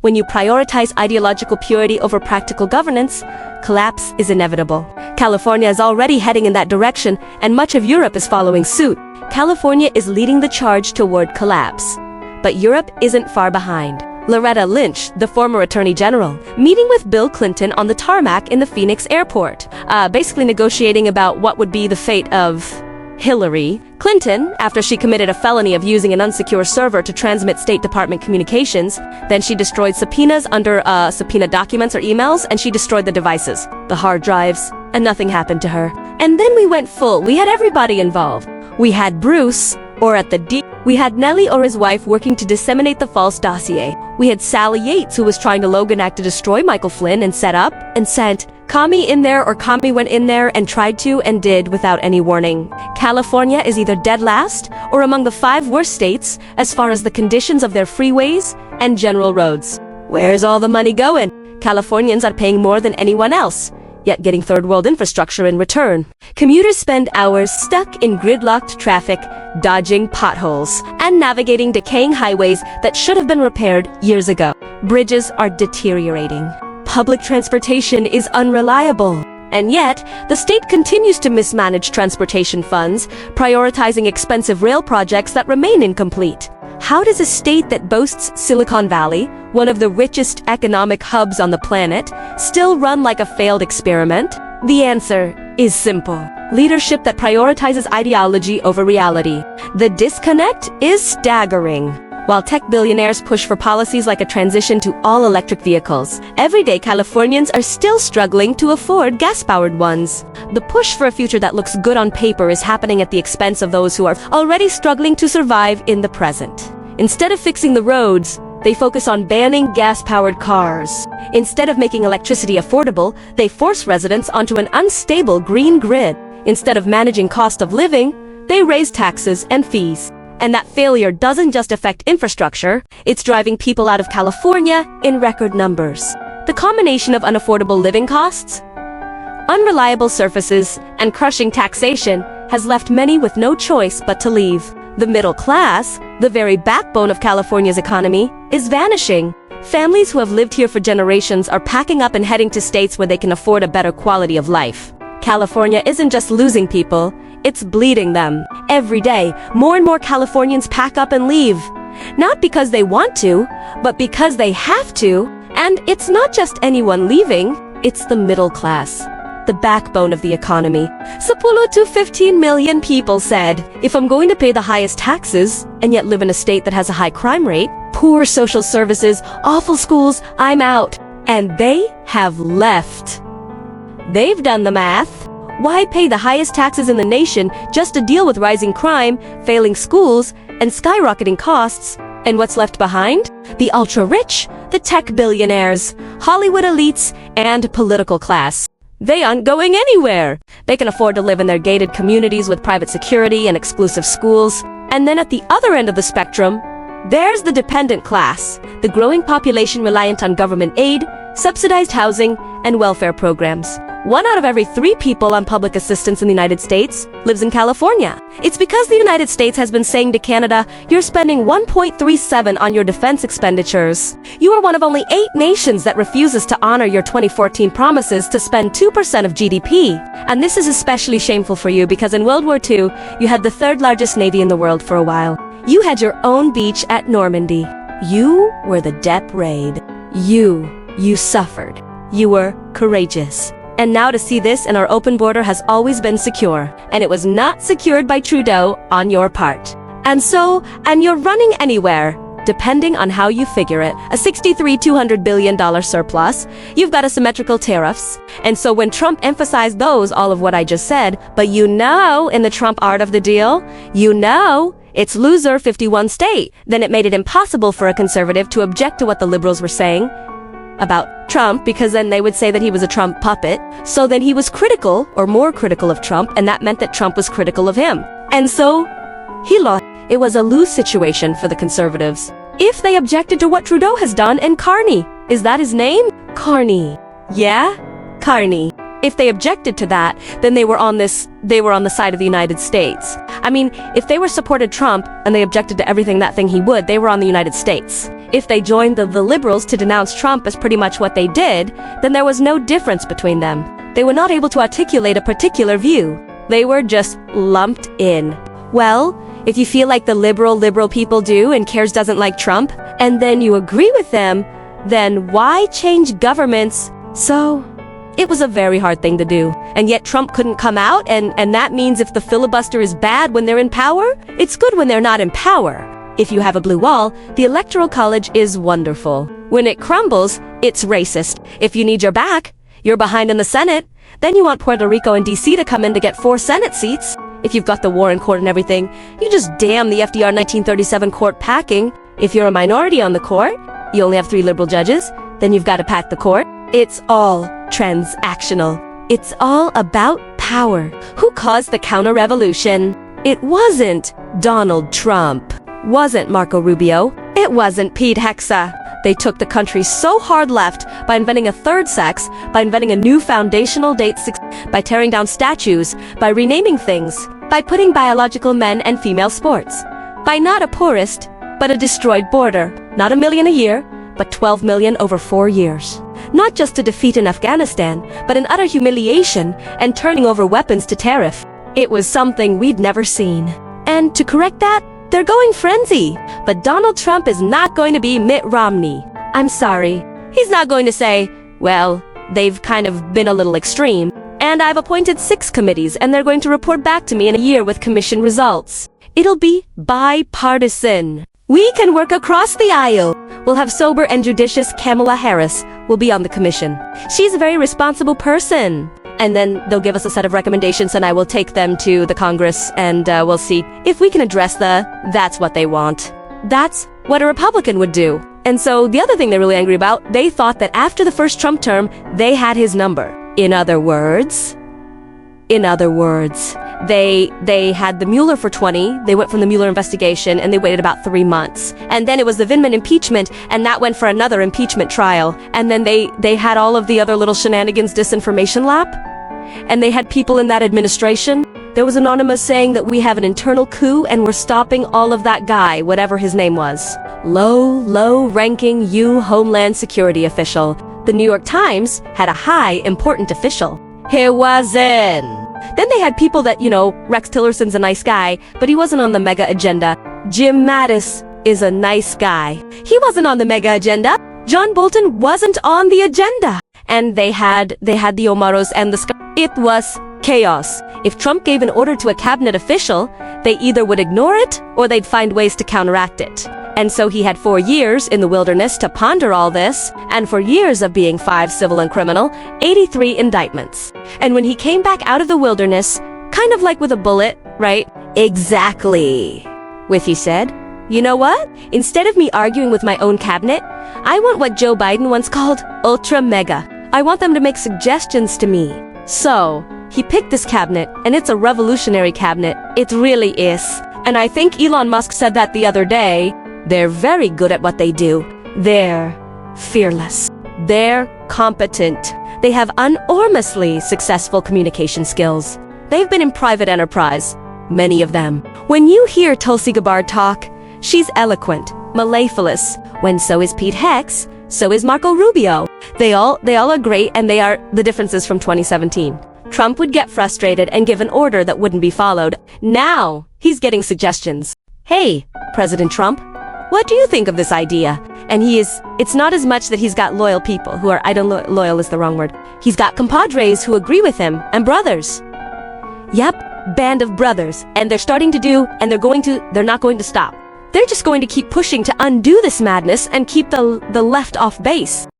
When you prioritize ideological purity over practical governance, collapse is inevitable. California is already heading in that direction, and much of Europe is following suit. California is leading the charge toward collapse. But Europe isn't far behind. Loretta Lynch, the former Attorney General, meeting with Bill Clinton on the tarmac in the Phoenix airport, basically negotiating about what would be the fate of Hillary Clinton after she committed a felony of using an unsecure server to transmit State Department communications. Then she destroyed subpoenas under subpoena documents or emails, and she destroyed the devices, the hard drives, and nothing happened to her. And then we went full. We had everybody involved. We had Bruce, or at the D. We had Nellie or his wife working to disseminate the false dossier. We had Sally Yates, who was trying to Logan Act to destroy Michael Flynn and set up and sent Commie in there, or Commie went in there and tried to and did without any warning. California is either dead last or among the 5 worst states as far as the conditions of their freeways and general roads. Where's all the money going? Californians are paying more than anyone else, yet getting third world infrastructure in return. Commuters spend hours stuck in gridlocked traffic, dodging potholes, and navigating decaying highways that should have been repaired years ago. Bridges are deteriorating. Public transportation is unreliable. And yet, the state continues to mismanage transportation funds, prioritizing expensive rail projects that remain incomplete. How does a state that boasts Silicon Valley, one of the richest economic hubs on the planet, still run like a failed experiment? The answer is simple. Leadership that prioritizes ideology over reality. The disconnect is staggering. While tech billionaires push for policies like a transition to all-electric vehicles, everyday Californians are still struggling to afford gas-powered ones. The push for a future that looks good on paper is happening at the expense of those who are already struggling to survive in the present. Instead of fixing the roads, they focus on banning gas-powered cars. Instead of making electricity affordable, they force residents onto an unstable green grid. Instead of managing cost of living, they raise taxes and fees. And that failure doesn't just affect infrastructure, it's driving people out of California in record numbers. The combination of unaffordable living costs, unreliable surfaces, and crushing taxation has left many with no choice but to leave. The middle class, the very backbone of California's economy, is vanishing. Families who have lived here for generations are packing up and heading to states where they can afford a better quality of life. California isn't just losing people, it's bleeding them. Every day, more and more Californians pack up and leave. Not because they want to, but because they have to. And it's not just anyone leaving, it's the middle class, the backbone of the economy. Sapulo to 15 million people said, if I'm going to pay the highest taxes, and yet live in a state that has a high crime rate, poor social services, awful schools, I'm out. And they have left. They've done the math. Why pay the highest taxes in the nation just to deal with rising crime, failing schools, and skyrocketing costs? And what's left behind? The ultra-rich, the tech billionaires, Hollywood elites, and political class. They aren't going anywhere. They can afford to live in their gated communities with private security and exclusive schools. And then at the other end of the spectrum, there's the dependent class, the growing population reliant on government aid, subsidized housing, and welfare programs. 1 out of every 3 people on public assistance in the United States lives in California. It's because the United States has been saying to Canada, you're spending 1.37 on your defense expenditures. You are one of only 8 nations that refuses to honor your 2014 promises to spend 2% of GDP. And this is especially shameful for you because in World War II, you had the 3rd largest navy in the world for a while. You had your own beach at Normandy. You were the Dep Raid. You suffered. You were courageous. And now to see this in our open border has always been secure. And it was not secured by Trudeau on your part. And you're running anywhere, depending on how you figure it. A $200 billion surplus. You've got asymmetrical tariffs. And so when Trump emphasized all of what I just said, but in the Trump art of the deal, it's loser 51 state. Then it made it impossible for a conservative to object to what the liberals were saying about Trump, because then they would say that he was a Trump puppet. So then he was critical, or more critical of Trump, and that meant that Trump was critical of him. And so he lost. It was a lose situation for the conservatives. If they objected to what Trudeau has done, and Carney, is that his name? Carney. Yeah? Carney. If they objected to that, then they were on the side of the United States. I mean, if they were supported Trump and they objected to everything he would, they were on the United States. If they joined the liberals to denounce Trump as pretty much what they did, then there was no difference between them. They were not able to articulate a particular view. They were just lumped in. Well, if you feel like the liberal people do and Kerch doesn't like Trump, and then you agree with them, then why change governments? So, it was a very hard thing to do. And yet Trump couldn't come out, and that means if the filibuster is bad when they're in power, it's good when they're not in power. If you have a blue wall, the Electoral College is wonderful. When it crumbles, it's racist. If you need your back, you're behind in the Senate, then you want Puerto Rico and DC to come in to get 4 Senate seats. If you've got the Warren Court and everything, you just damn the FDR 1937 court packing. If you're a minority on the court, you only have 3 liberal judges, then you've got to pack the court. It's all transactional. It's all about power. Who caused the counter-revolution? It wasn't Donald Trump. Wasn't Marco Rubio. It wasn't Pete Hexa. They took the country so hard left by inventing a third sex, by inventing a new foundational date, by tearing down statues, by renaming things, by putting biological men and female sports, by not a poorest, but a destroyed border, not 1 million a year, but 12 million over 4 years. Not just to defeat in Afghanistan, but an utter humiliation and turning over weapons to tariff. It was something we'd never seen. And to correct that, they're going frenzy. But Donald Trump is not going to be Mitt Romney. I'm sorry. He's not going to say, well, they've kind of been a little extreme, and I've appointed 6 committees, and they're going to report back to me in a year with commission results. It'll be bipartisan. We can work across the aisle. We'll have sober and judicious Kamala Harris will be on the commission. She's a very responsible person. And then they'll give us a set of recommendations, and I will take them to the Congress, and we'll see if we can address that's what they want. That's what a Republican would do. And so the other thing they're really angry about, they thought that after the first Trump term, they had his number. In other words, they had the Mueller for 20, they went from the Mueller investigation, and they waited about 3 months. And then it was the Vindman impeachment, and that went for another impeachment trial. And then they had all of the other little shenanigans disinformation lap. And they had people in that administration. There was anonymous saying that we have an internal coup, and we're stopping all of that guy, whatever his name was. Low-ranking Homeland Security official. The New York Times had a high, important official. He wasn't. Then they had people that, Rex Tillerson's a nice guy, but he wasn't on the mega agenda. Jim Mattis is a nice guy. He wasn't on the mega agenda. John Bolton wasn't on the agenda. And they had the Omaros and the It was chaos. If Trump gave an order to a cabinet official, they either would ignore it or they'd find ways to counteract it. And so he had 4 years in the wilderness to ponder all this, and for years of being 5 civil and criminal, 83 indictments. And when he came back out of the wilderness, kind of like with a bullet, right? Exactly. He said, you know what? Instead of me arguing with my own cabinet, I want what Joe Biden once called ultra mega. I want them to make suggestions to me. So, he picked this cabinet, and it's a revolutionary cabinet. It really is. And I think Elon Musk said that the other day. They're very good at what they do. They're fearless. They're competent. They have enormously successful communication skills. They've been in private enterprise, many of them. When you hear Tulsi Gabbard talk, she's eloquent, mellifluous. When so is Pete Hex, so is Marco Rubio. They all are great, and they are the differences from 2017. Trump would get frustrated and give an order that wouldn't be followed. Now, he's getting suggestions. Hey, President Trump, what do you think of this idea? And it's not as much that he's got loyal people who are, loyal is the wrong word. He's got compadres who agree with him, and brothers. Yep, band of brothers. And they're starting to do, and they're not going to stop. They're just going to keep pushing to undo this madness and keep the left off base.